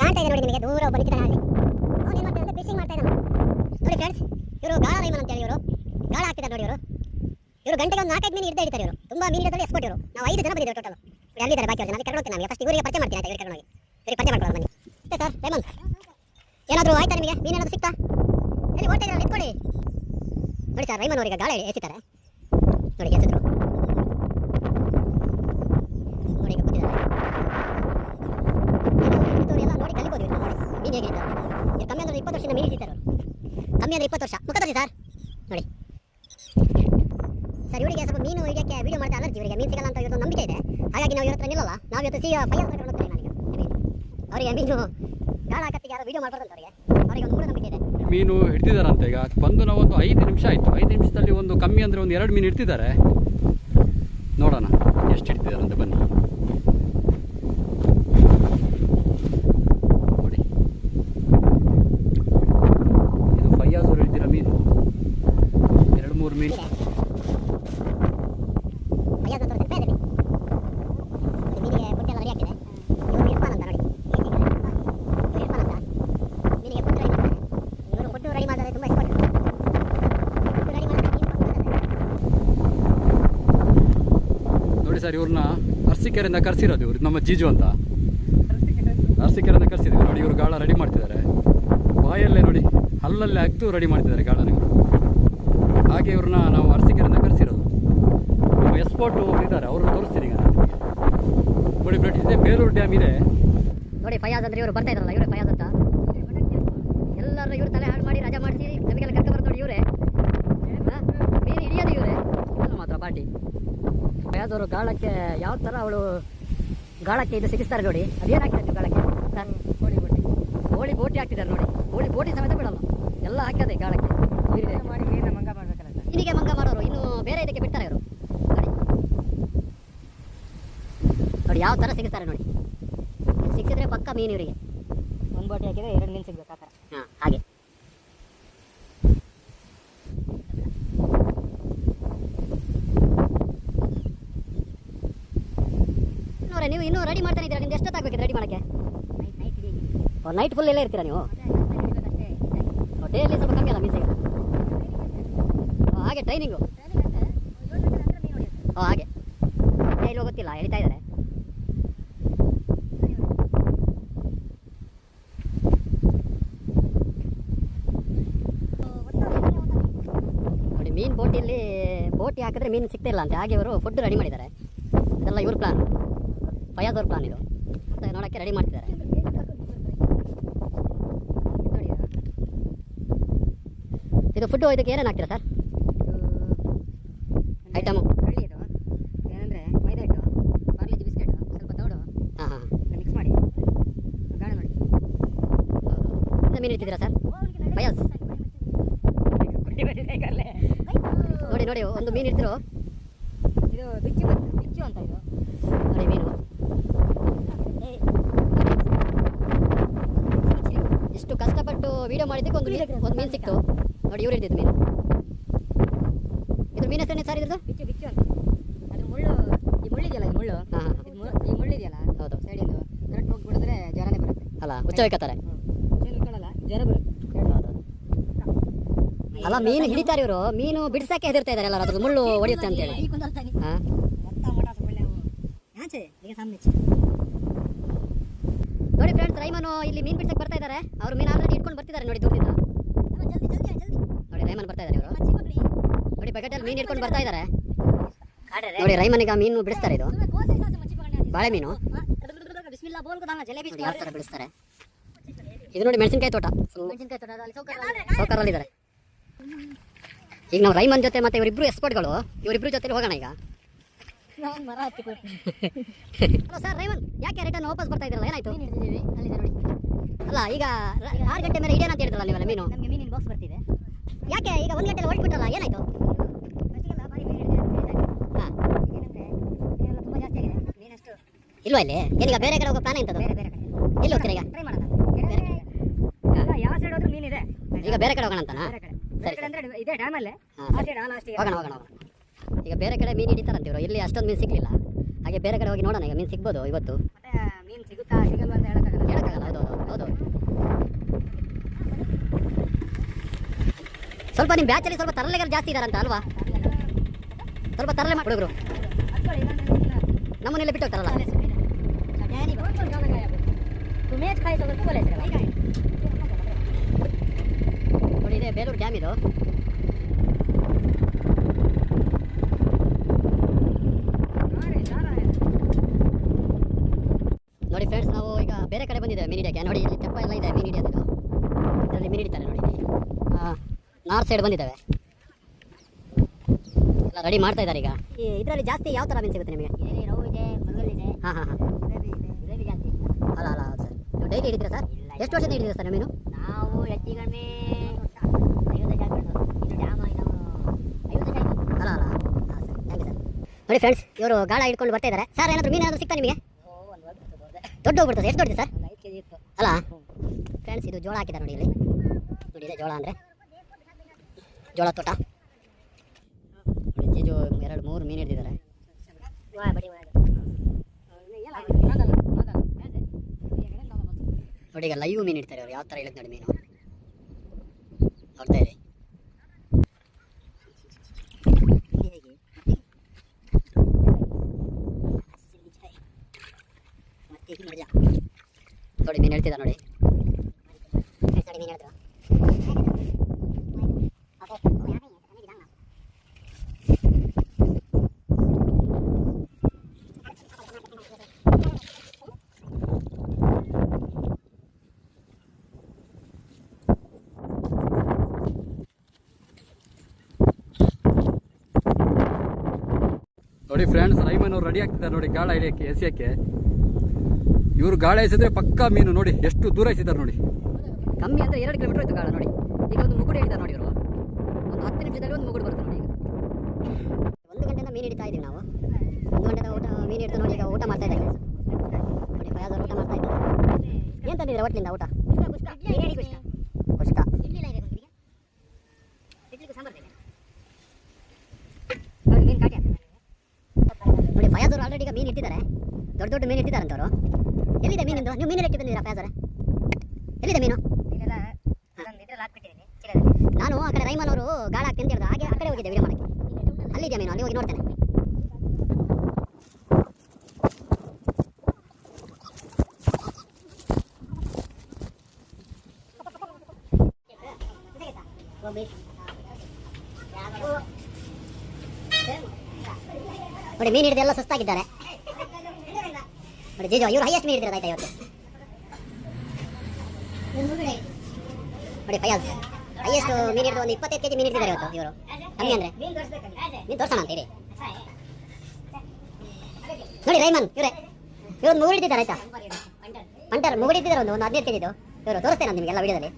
ಕಾಣ್ತಾ ಇದೆ ನೋಡಿ ನಿಮಗೆ ದೂರ ಒಬ್ಬ ನಿಂತಿದ್ದಾನೆ ಅಲ್ಲಿ. ಅವ್ನು ಏನು ಮಾಡ್ತಾನೆ ಫಿಶಿಂಗ್ ಮಾಡ್ತಾ ಇದ್ದಾನೆ ನೋಡಿ ಫ್ರೆಂಡ್ಸ್. ಇವರು ಗಾಳ ರೈಮನ್ ಅಂತ ಹೇಳಿ ಇವರು ಗಾಳ ಹಾಕ್ತಿದ್ದಾರೆ ನೋಡಿ. ಇವರು ಗಂಟೆಗೆ ಒಂದು 4-5 ಮೀನು ಹಿಡಿತಾ ಇರ್ತಾರೆ. ಇವರು ತುಂಬಾ ಮೀನು ಹಿಡಿದ್ರೆ ಎಸ್ಪೋರ್ಟ್. ಇವರು ನಾವು 5 ಜನ ಬಂದಿದ್ದೇವೆ ಟೋಟಲ್. ಅಲ್ಲಿದ್ದಾರೆ ಬಾಕಿ ಜನ. ಕರ್ಕೊಂಡು ಹೋಗ್ತೀನಿ. ನಮಗೆ ಫಸ್ಟ್ ಇವರಿಗೆ ಪರಿಚಯ ಮಾಡ್ತೀನಿ ಆಯ್ತಾ. ಇವರಿಗೆ ಕರ್ಕೊಂಡು ಹೋಗಿ ಇವರಿಗೆ ಪರಿಚಯ ಮಾಡ್ಕೊಳ್ಳೋಣ ಬನ್ನಿ. ಸರ್ ರೈಮನ್ ಏನಾದರೂ ಆಯ್ತಾ ನಿಮಗೆ? ಮೀನೇನಾದರೂ ಸಿಕ್ತಾ? ಎಲ್ಲಿ ಓಡ್ತಾ ಇದ್ದಾರೆ ನಿಂತ್ಕೊಳ್ಳಿ ನೋಡಿ ಸರ್. ರೈಮನ್ ಅವರಿಗೆ ಗಾಳ ಎಸಿತಾರೆ ನೋಡಿ. ಎಸಿದ್ರು ನೋಡಿ. ಈಗ ಕೂತಿದ್ದಾರೆ ಎಲ್ಲ ನೋಡಿ ಕಲಿಬೋದು. ಇವ್ರು ನೋಡಿ ಮೀನು ಹೇಗಿದ್ದಾರೆ. ಇದು ಕಮ್ಮಿ ಅಂದ್ರೆ 20 ವರ್ಷದಿಂದ ಮೀನು ಹಿಡಿತಾರೆ. ಕಮ್ಮಿ ಅಂದ್ರೆ 20 ವರ್ಷ. ಮುಖ ತೋರಿಸಿ ಸರ್ ನೋಡಿ ಸರ್. ಇವರಿಗೆ ಸ್ವಲ್ಪ ಮೀನು ಹಿಡಿಯೋಕ್ಕೆ ವಿಡಿಯೋ ಮಾಡ್ತಾ ಅಲರ್ಜಿ. ಇವರಿಗೆ ಮೀನು ಸಿಗಲ್ಲ ಅಂತ ಇವತ್ತು ನಂಬಿಕೆ ಇದೆ. ಹಾಗಾಗಿ ನಾವು ಇವ್ರ ಹತ್ರ ನಿಲ್ಲಲ್ಲ. ನಾವು ಇವತ್ತು ಫೈಯರ್ ಕರ್ಕೊಂಡು ಹೋಗ್ತೀವಿ. ನನಗೆ ಅವರಿಗೆ ಮೀನು ಗಾಳ ಹಾಕತ್ತಿಗೆ ಯಾರೋ ವಿಡಿಯೋ ಮಾಡ್ಬಾರ್ದು ಅವರಿಗೆ ಒಂದು ಮೂಢ ನಂಬಿಕೆ ಇದೆ. ಮೀನು ಹಿಡ್ತಿದಾರಂತೆ. ಈಗ ಬಂದು ನಾವು ಒಂದು 5 ನಿಮಿಷ ಆಯಿತು. 5 ನಿಮಿಷದಲ್ಲಿ ಒಂದು ಕಮ್ಮಿ ಅಂದರೆ ಒಂದು 2 ಮೀನು ಹಿಡ್ತಿದ್ದಾರೆ. ನೋಡೋಣ ಎಷ್ಟು ಹಿಡ್ತಿದಾರಂತೆ ಬನ್ನಿ. ನೋಡಿ ಇದು ಫಯ್ಯಾಜ್ ಅವರು ಹಿಡ್ದಿರೋ ಮೀನು. 2-3 ಮೀನು. ಸರ್ ಇವ್ರನ್ನ ಅರಸೀಕೆರೆಯಿಂದ ಕರೆಸಿರೋದು. ಇವರು ನಮ್ಮ ಜೀಜು ಅಂತ ಅರಸೀಕೆರೆಯಿಂದ ಕರೆಸಿದ್ದೀವಿ ನೋಡಿ. ಇವರು ಗಾಳ ರೆಡಿ ಮಾಡ್ತಿದ್ದಾರೆ. ಬಾಯಲ್ಲೇ ನೋಡಿ ಹಲ್ಲಲ್ಲೇ ಹಾಕ್ತು ರೆಡಿ ಮಾಡ್ತಿದ್ದಾರೆ ಗಾಳನ ಇವರು. ಹಾಗೆ ಇವ್ರನ್ನ ನಾವು ಅರಸೀಕೆರೆಯಿಂದ ಕರೆಸಿರೋದು. ನಮ್ಮ ಎಸ್ಪೋರ್ಟ್ ಇದ್ದಾರೆ, ಅವ್ರನ್ನ ತೋರಿಸ್ತೀನಿ ಈಗ ನೋಡಿ ಫ್ರೆಂಡ್ಸ್. ಇದೆ ಬೇಲೂರು ಡ್ಯಾಮ್ ಇದೆ ನೋಡಿ. ಫಯಾಜ್ ಅಂದ್ರೆ ಇವರು ಬರ್ತಾ ಇದ್ರಲ್ಲ, ಇವರೇ ಫಯಾಜ್ ಅಂತ. ಎಲ್ಲರೂ ಇವ್ರು ತಲೆ ಹಾಳು ಮಾಡಿ ರಜಾ ಮಾಡಿಸಿ ನಮಗೆಲ್ಲ ಕರ್ಕೊಂಡ್ಬರ್ದು ನೋಡಿ. ಇವರೇ ಮೀನು ಹಿಡಿಯೋದು ಇವರೇ ಮಾತ್ರ ಪಾರ್ಟಿ. ಫಯಾಜ್ ಅವರು ಗಾಳಕ್ಕೆ ಯಾವ ಥರ ಅವಳು ಗಾಳಕ್ಕೆ ಇದು ಸಿಗಿಸ್ತಾರೆ ನೋಡಿ. ಅದೇನು ಹಾಕಿದ್ದಾರೆ ಗಾಳಕ್ಕೆ ಸರ್? ಕೋಳಿ ಬೋಟಿ ಹಾಕ್ತಿದ್ದಾರೆ ನೋಡಿ. ಕೋಳಿ ಬೋಟಿ ಸಮೇತ ಬಿಡಲ್ಲ, ಎಲ್ಲ ಹಾಕ್ಯದೆ ಗಾಳಕ್ಕೆ. ಮಾಡಿ ಮೀನು ಮಂಗ ಮಾಡಬೇಕಲ್ಲ ಸರ್. ಮೀನಿಗೆ ಮಂಗ ಮಾಡೋರು ಇನ್ನು ಬೇರೆ ಇದಕ್ಕೆ ಬಿಡ್ತಾರೆ ಇವರು ನೋಡಿ. ನೋಡಿ ಯಾವ ಥರ ಸಿಗಿಸ್ತಾರೆ ನೋಡಿ. ಸಿಕ್ಕಿದ್ರೆ ಪಕ್ಕ ಮೀನು ಇವರಿಗೆ. ಒಂದು ಬೋಟಿ ಹಾಕಿದ್ರೆ 2 ಮೀನು ಸಿಗ್ಬೇಕು ಆ ಥರ. ಹಾಂ ಹಾಗೆ ನೀವು ಇನ್ನೂ ರೆಡಿ ಮಾಡ್ತಾನೆ ಇದ್ದೀರಾ? ನಿಮ್ದು ಎಷ್ಟೊತ್ತಾಗಬೇಕಿದೆ ರೆಡಿ ಮಾಡೋಕ್ಕೆ? ನೈಟ್ ಫುಲ್ ಎಲ್ಲ ಇರ್ತೀರಾ ನೀವು? ಡೇಲಿ ಸ್ವಲ್ಪ ಕಮ್ಮಿ ಅಲ್ಲ ಮೀನು ಸಿಗೋದು? ಹಾಗೆ ಟ್ರೈನಿಂಗು ಹಾಗೆ ಎಲ್ಲೋ ಗೊತ್ತಿಲ್ಲ ಹೇಳ್ತಾ ಇದ್ದಾರೆ. ನೋಡಿ ಮೀನು ಬೋಟಿಯಲ್ಲಿ ಬೋಟಿ ಹಾಕಿದ್ರೆ ಮೀನು ಸಿಗ್ತಾ ಇಲ್ಲ ಅಂತೆ. ಹಾಗೆ ಇವರು ಫುಡ್ ರೆಡಿ ಮಾಡಿದ್ದಾರೆ. ಇದೆಲ್ಲ ಇವ್ರ ಪ್ಲಾನ್, ಫಯಾಜ್ ಅವ್ರ ಪ್ಲಾನ್. ಇದು ನೋಡೋಕ್ಕೆ ರೆಡಿ ಮಾಡ್ತಿದ್ದಾರೆ. ಇದು ಫುಡ್ಡು ಇದಕ್ಕೆ ಏನೇನು ಹಾಕ್ತೀರಾ ಸರ್ ಐಟಮು? ಏನಂದರೆ ಮೈದಾ ಹಿಟ್ಟು, ಪಾರ್ಲೇಜಿ ಬಿಸ್ಕೆಟ್, ಸ್ವಲ್ಪ ತೌಡು. ಹಾಂ ಹಾಂ ಮಿಕ್ಸ್ ಮಾಡಿ ಗಾಳ ಮಾಡಿ. ಇಂಥ ಮೀನು ಇಟ್ಟಿದ್ದೀರಾ ಸರ್ ಫಯಾಜ್? ನೋಡಿ ನೋಡಿ ಒಂದು ಮೀನು ಇಡ್ತಿರೋ. ಇದು ಬಿಚ್ಚು ಬಿಚ್ಚು ಅಂತ ಇದು ನೋಡಿ ಮೀನು ಎಷ್ಟು ಕಷ್ಟಪಟ್ಟು ವಿಡಿಯೋ ಮಾಡಿದ್ದಕ್ಕೆ ಒಂದು ಮೀನು ಸಿಕ್ತು ನೋಡಿ. ಇವ್ರು ಹಿಡಿದಿದ್ದು ಮೀನು. ಇದ್ರ ಮೀನು ಹೆಸರೇನು ಸರ್ ಇದ್ರದ್ದು? ಬಿಚ್ಚು ಬಿಚ್ಚು ಅಂತ. ಅದು ಮುಳ್ಳು, ಈ ಮುಳ್ಳಿದೆಯಲ್ಲ, ಈ ಮುಳ್ಳು. ಹಾಂ ಈ ಮುಳ್ಳಿದೆಯಲ್ಲ ಹೌದು. ಸೈಡಿಂದು ಕರೆಕ್ಟ್ ಹೋಗ್ಬಿಡಿದ್ರೆ ಜ್ವರನೇ ಬರುತ್ತೆ. ಅಲ್ಲ ಹುಚ್ಚ ಹೋಯ್ಕತ್ತಾರೆ. ಇಟ್ಕೊಳ್ಳಲ್ಲ, ಜ್ವರ ಬರುತ್ತೆ. ಅಲ್ಲ ಮೀನು ಹಿಡಿತಾರೆ ಇವರು. ಮೀನು ಬಿಡಿಸಕ್ಕೆ ಹೆದರ್ತಾ ಇದ್ದಾರೆ ಎಲ್ಲರೂ, ಅದ್ರ ಮುಳ್ಳು ಹೊಡೆಯುತ್ತೆ ಅಂತೇಳಿ. ಹಾಂ ನೋಡಿ ಫ್ರೆಂಡ್ಸ್, ರೈಮನು ಇಲ್ಲಿ ಮೀನು ಬಿಡ್ಸಕ್ಕೆ ಬರ್ತಾ ಇದ್ದಾರೆ. ಅವ್ರು ಮೀನು ಆಲ್ರೆಡಿ ಇಟ್ಕೊಂಡು ಬರ್ತಿದ್ದಾರೆ ನೋಡಿ ದೂರದಿಂದ. ನೋಡಿ ರೈಮನ್ ಬರ್ತಾ ಇದ್ದಾರೆ ಇವರು. ನೋಡಿ ಬಕೆಟಲ್ಲಿ ಮೀನು ಇಟ್ಕೊಂಡು ಬರ್ತಾ ಇದ್ದಾರೆ ನೋಡಿ. ರೈಮನಿಗ ಮೀನು ಬಿಡಿಸ್ತಾರೆ. ಇದು ಬಾಳೆ ಮೀನು ಯಾವ ಥರ ಬಿಡಿಸ್ತಾರೆ. ಇದು ನೋಡಿ ಮೆಣಸಿನ್ಕಾಯಿ ತೋಟ. ಸೌಕರ್ಯಲ್ಲಿದ್ದಾರೆ. ಈಗ ನಾವು ರೈಮನ್ ಜೊತೆ ಮತ್ತೆ ಇವರಿಬ್ರು ಎಕ್ಸ್ಪರ್ಟ್ಗಳು, ಇವರಿಬ್ರು ಜೊತೆ ಹೋಗೋಣ ಈಗ. ಹಲೋ ಸರ್ ರೈಮನ್, ಯಾಕೆ ರಿಟರ್ನ್ ವಾಪಸ್ ಬರ್ತಾ ಇದ್ರಲ್ಲ, ಏನಾಯ್ತು? ಅಲ್ಲ ಈಗ 6 ಗಂಟೆ ಮೇಲೆ ಇಡೇನ ಅಂತ ಹೇಳಿದ್ರಲ್ಲ ನೀವೆಲ್ಲ ಮೀನು. ನಮಗೆ ಮೀನಿನ ಬಾಕ್ಸ್ ಬರ್ತಿದೆ. ಯಾಕೆ ಈಗ 1 ಗಂಟೆಲಿ ಹೊರಟ್ಬಿಟ್ರಲ್ಲ, ಏನಾಯ್ತು? ಹಾಂ ತುಂಬ ಜಾಸ್ತಿ ಆಗಿದೆ ಮೀನಷ್ಟು ಇಲ್ವಾ ಇಲ್ಲಿ? ಏನೀಗ ಬೇರೆ ಕಡೆ ಹೋಗೋ ಪ್ಲಾನ್ ಎಂತದ್ದು? ಬೇರೆ ಬೇರೆ ಕಡೆ ಎಲ್ಲಿ ಹೋಗ್ತೀರಾ ಈಗ? ಟ್ರೈ ಮಾಡೋಣ. ಯಾವ ಸೈಡ್ ಹೋದ್ರೂ ಮೀನಿದೆ. ಈಗ ಬೇರೆ ಕಡೆ ಹೋಗೋಣ ಅಂತನಾ? ಬೇರೆ ಕಡೆ ಅಂದರೆ ಇದೆ ಡ್ಯಾಮಲ್ಲೇ. ಆ ಸೈಡ್ ಲಾಸ್ಟಿಗೆ ಹೋಗೋಣ ಹೋಗೋಣ ಹೋಗೋಣ. ಈಗ ಬೇರೆ ಕಡೆ ಮೀನು ಹಿಡಿತಾರಂತೀವ್ರು, ಇಲ್ಲಿ ಅಷ್ಟೊಂದು ಮೀನು ಸಿಗಲಿಲ್ಲ. ಹಾಗೆ ಬೇರೆ ಕಡೆ ಹೋಗಿ ನೋಡೋಣ. ಈಗ ಮೀನು ಸಿಗ್ಬೋದು ಇವತ್ತು. ಮತ್ತೆ ಮೀನು ಸಿಗುತ್ತಾ ಸಿಗಲ್ವಾ ಅಂತ ಹೇಳೋಕ್ಕಾಗಲ್ಲ. ಹೇಳೋಕ್ಕಾಗಲ್ಲ. ಹೌದು ಸ್ವಲ್ಪ ನಿಮ್ಮ ಬ್ಯಾಚಲ್ಲಿ ಸ್ವಲ್ಪ ತರಲೆಗಳು ಜಾಸ್ತಿ ಇದಾರಂತ ಅಲ್ವಾ? ಸ್ವಲ್ಪ ತರಲೆ ಮಾಡಿ ಹುಡುಗರು ನಮ್ಮನ್ನೆಲ್ಲ ಬಿಟ್ಟು ಹೋಗ್ತಾರಲ್ಲ. ನೋಡಿ ಇದೆ ಬೇಲೂರು ಡ್ಯಾಮ್ ಇದು. ನೋಡಿ ಫ್ರೆಂಡ್ಸ್, ನಾವು ಈಗ ಬೇರೆ ಕಡೆ ಬಂದಿದ್ದೇವೆ ಮೀನು ಹಿಡಿಯೋಕ್ಕೆ. ನೋಡಿ ಇಲ್ಲಿ ತೆಪ್ಪ ಎಲ್ಲ ಇದೆ ಮೀನು ಹಿಡಿಯೋದು. ಇದರಲ್ಲಿ ಮೀನು ಹಿಡಿತಾರೆ ನೋಡಿ. ನಾರ್ತ್ ಸೈಡ್ ಬಂದಿದ್ದೇವೆ, ಎಲ್ಲ ರೆಡಿ ಮಾಡ್ತಾ ಇದ್ದಾರೆ ಈಗ. ಇದರಲ್ಲಿ ಜಾಸ್ತಿ ಯಾವ ಥರ ಮೀನು ಸಿಗುತ್ತೆ ನಿಮಗೆ? ಹಾಂ ಹಾಂ ಹಾಂ. ಅಲ್ಲ ಅಲ್ಲ ಸರ್, ನೀವು ಡೈಲಿ ಹಿಡಿತೀರಾ ಸರ್? ಎಷ್ಟು ವರ್ಷದಿಂದ ಹಿಡಿತೀರಾ ಸರ್ ಮೀನು? ನಾವು ಹೆಚ್ಚು ಕಡಿಮೆ 50 ವರ್ಷ ಆಯ್ತು. ಡ್ಯಾಮ್ ನಾವು 50 ವರ್ಷ ಆಯ್ತು. ಅಲ್ಲ ಅಲ್ಲ ಹಾಂ ಸರ್, ಥ್ಯಾಂಕ್ ಯು ಸರ್. ನೋಡಿ ಫ್ರೆಂಡ್ಸ್, ಇವರು ಗಾಳ ಹಿಡ್ಕೊಂಡು ಬರ್ತಾ ಇದ್ದಾರೆ. ಸರ್ ಏನಾದರೂ ಮೀನು ಏನಾದರೂ ಸಿಗ್ತಾ ನಿಮಗೆ? ದೊಡ್ಡ ಹೋಗ್ಬಿಡ್ತದೆ. ಎಷ್ಟು ದೊಡ್ಡದು ಸರ್? 5 kg ಇತ್ತು. ಅಲ್ಲ ಫ್ರೆಂಡ್ಸ್, ಇದು ಜೋಳ ಹಾಕಿದ್ದಾರೆ ನೋಡಿ ಇಲ್ಲಿ. ನೋಡಿ ಇದೆ ಜೋಳ ಅಂದರೆ ಜೋಳ ತೋಟ. ನೋಡಿ ಜೀಜು 2-3 ಮೀನು ಹಿಡಿದಿದ್ದಾರೆ. ನೋಡಿ ಈಗ ಲೈವ್ ಮೀನು ಇಡ್ತಾರೆ ಅವ್ರು. ಯಾವ ಥರ ಇಳುತ್ತೆ ನೋಡಿ ಮೀನು, ನೋಡ್ತಾ ಇರಿ. ನೋಡಿ ಮೀನು ಹೇಳ್ತಿದ್ದ ನೋಡಿ. ಮೀನು ಹೇಳ್ತೀರಾ? ನೋಡಿ ಫ್ರೆಂಡ್ಸ್, ರೈಮನ್ ಅವ್ರು ರೆಡಿ ಆಗ್ತಿದ್ದಾರೆ ನೋಡಿ ಗಾಳ ಹಿಡಿಯೋಕ್ಕೆ, ಎಸೆಯೋಕ್ಕೆ. ಇವರು ಗಾಳ ಎಸೆದ್ರೆ ಪಕ್ಕಾ ಮೀನು. ನೋಡಿ ಎಷ್ಟು ದೂರ ಎಸಿದ್ದಾರೆ ನೋಡಿ. ಕಮ್ಮಿ ಅಂದರೆ 2 ಕಿಲೋಮೀಟರ್ ಆಯ್ತು ಗಾಳ. ನೋಡಿ ಈಗ ಒಂದು ಮುಗುಡು ಹಿಡಿತಾರೆ ನೋಡಿ ಇವರು. ಒಂದು 10 ನಿಮಿಷದಲ್ಲಿ ಒಂದು ಮುಗುಡು ಬರುತ್ತೆ ನೋಡಿ. ಈಗ 1 ಗಂಟೆಯಿಂದ ಮೀನು ಹಿಡಿತಾ ಇದ್ದೀವಿ ನಾವು. 1 ಗಂಟೆದ ಊಟ ಮೀನು ಹಿಡಿದು ನೋಡಿ. ಈಗ ಊಟ ಮಾಡ್ತಾ ಇದ್ದಾರೆ ನೋಡಿ. ಫಯಾಜ್ ಅವರು ಊಟ ಮಾಡ್ತಾ ಇದ್ದಾರೆ. ಏನು ತಂದಿದ್ದೀರಾ ಹೋಟ್ಲಿಂದ ಊಟ? ಕುಷ್ಕ. ನೋಡಿ ಫಯಾಜ್ ಅವರು ಆಲ್ರೆಡಿ ಈಗ ಮೀನು ಇಟ್ಟಿದ್ದಾರೆ. ದೊಡ್ಡ ದೊಡ್ಡ ಮೀನು ಇಟ್ಟಿದ್ದಾರೆ ಅಂತವರು. ಎಲ್ಲಿದೆ ಮೀನಿಂದು? ನೀವು ಮೀನು ಇಟ್ಟು ಬಂದಿದ್ದೀರಾ ಫಯಾಜ್ ಅವರೇ? ಎಲ್ಲಿದೆ ಮೀನು? ನಾನು ಆ ಕಡೆ ರೈಮನ್ ಅವರು ಗಾಳ ಹಾಕಿ ಅಂತ ಹೇಳಿದ್ರು. ಹಾಗೆ ಆ ಕಡೆ ಹೋಗಿದ್ದೆ ವಿಡಿಯೋ ಮಾಡೋಕ್ಕೆ. ಅಲ್ಲಿದೆ ಮೀನು, ಅಲ್ಲಿ ಹೋಗಿ ನೋಡ್ತೇನೆ. ನೋಡಿ ಮೀನು ಹಿಡಿದು ಎಲ್ಲ ಸುಸ್ತಾಗಿದ್ದಾರೆ ನೋಡಿ. ಜೀಜು ಇವರು ಹೈಯೆಸ್ಟ್ ಮೀನು ಹಿಡಿದಿರೋದು ಆಯ್ತಾ ಇವತ್ತು? ನೋಡಿ ಫಯಾಜ್ ಹೈಯೆಸ್ಟ್ ಮೀನು ಹಿಡಿದು ಒಂದು 25 kg ಮೀನು ಹಿಡಿದಿದ್ದಾರೆ ಇವತ್ತು ಇವರು. ಕಮ್ಮಿ ಅಂದರೆ ಮೀನು ತೋರ್ಸೋಣ ಅಂತ ಹೇಳಿ. ನೋಡಿ ರೈಮನ್ ಇವರೇ, ಇವರು ಮುಗುಡು ಹಿಡಿದಿದ್ದಾರೆ ಆಯ್ತಾ? ಪಂಟರ್ ಮುಗುಡು ಹಿಡಿದಿದ್ದಾರೆ ಒಂದು 15 kg. ಇವರು ತೋರಿಸ್ತೇನೆ ನಿಮಗೆಲ್ಲ ವಿಡಿಯೋದಲ್ಲಿ.